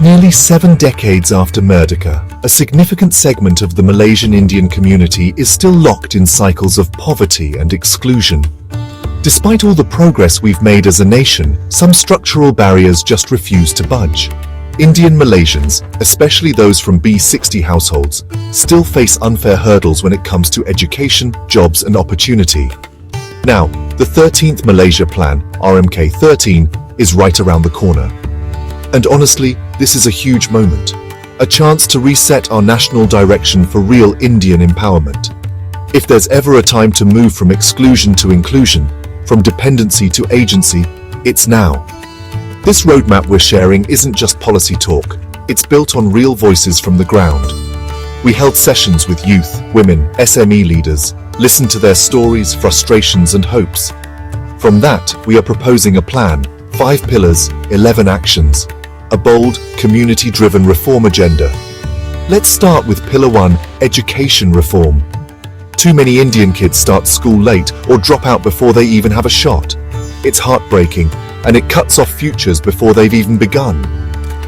Nearly 7 decades after Merdeka, a significant segment of the Malaysian Indian community is still locked in cycles of poverty and exclusion. Despite all the progress we've made as a nation, some structural barriers just refuse to budge. Indian Malaysians, especially those from B60 households, still face unfair hurdles when it comes to education, jobs and opportunity. Now, the 13th Malaysia Plan, RMK13, is right around the corner. And honestly, this is a huge moment. A chance to reset our national direction for real Indian empowerment. If there's ever a time to move from exclusion to inclusion, from dependency to agency, it's now. This roadmap we're sharing isn't just policy talk, it's built on real voices from the ground. We held sessions with youth, women, SME leaders, listened to their stories, frustrations and hopes. From that, we are proposing a plan, 5 pillars, 11 actions, a bold, community-driven reform agenda. Let's start with Pillar 1, education reform. Too many Indian kids start school late or drop out before they even have a shot. It's heartbreaking, and it cuts off futures before they've even begun.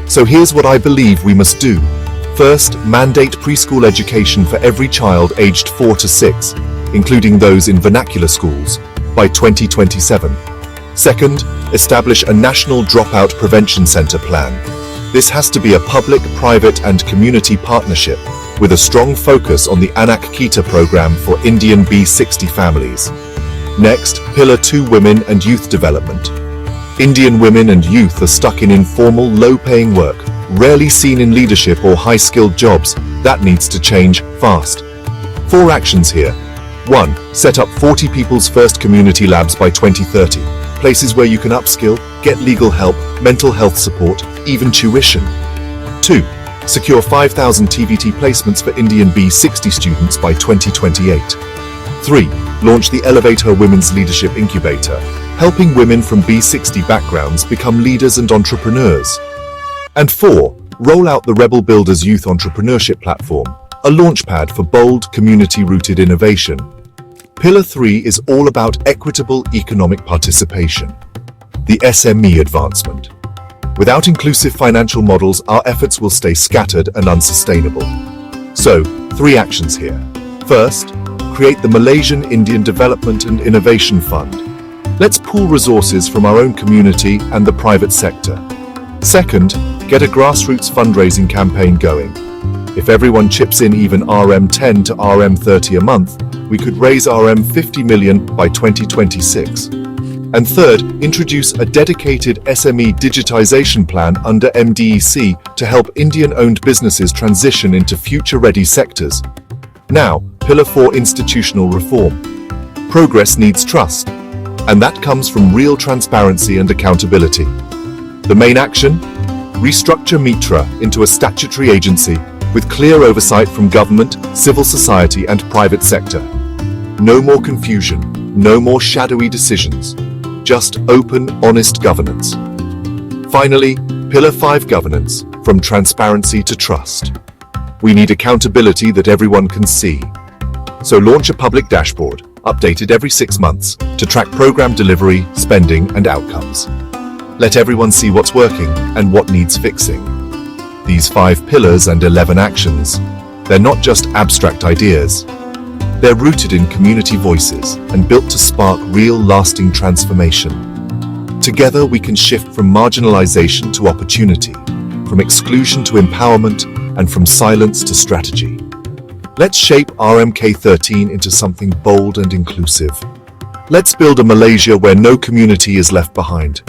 So here's what I believe we must do. First, mandate preschool education for every child aged 4 to 6, including those in vernacular schools, by 2027. Second, establish a national dropout prevention center plan. This has to be a public, private and community partnership with a strong focus on the RMK13 program for Indian B60 families. Next, Pillar 2, women and youth development. Indian women and youth are stuck in informal, low-paying work, rarely seen in leadership or high-skilled jobs. That needs to change fast. 4 actions here. 1. Set up 40 People's First community labs by 2030. Places where you can upskill, get legal help, mental health support, even tuition. 2. Secure 5,000 TVT placements for Indian B60 students by 2028. 3. Launch the Elevate Her Women's Leadership Incubator, helping women from B60 backgrounds become leaders and entrepreneurs. And 4. Roll out the Rebel Builders Youth Entrepreneurship Platform, a launchpad for bold, community-rooted innovation. Pillar 3 is all about equitable economic participation. The SME advancement. Without inclusive financial models, our efforts will stay scattered and unsustainable. So, 3 actions here. First, create the Malaysian Indian Development and Innovation Fund. Let's pool resources from our own community and the private sector. Second, get a grassroots fundraising campaign going. If everyone chips in even RM10 to RM30 a month, we could raise RM50 million by 2026. And third, introduce a dedicated SME digitization plan under MDEC to help Indian-owned businesses transition into future-ready sectors. Now, Pillar 4, institutional reform. Progress needs trust, and that comes from real transparency and accountability. The main action? Restructure Mitra into a statutory agency with clear oversight from government, civil society and private sector. No more confusion, no more shadowy decisions. Just open, honest governance. Finally, Pillar 5, governance, from transparency to trust. We need accountability that everyone can see. So launch a public dashboard, updated every 6 months, to track program delivery, spending and outcomes. Let everyone see what's working and what needs fixing. These 5 pillars and 11 actions, they're not just abstract ideas. They're rooted in community voices and built to spark real, lasting transformation. Together, we can shift from marginalization to opportunity, from exclusion to empowerment, and from silence to strategy. Let's shape RMK13 into something bold and inclusive. Let's build a Malaysia where no community is left behind.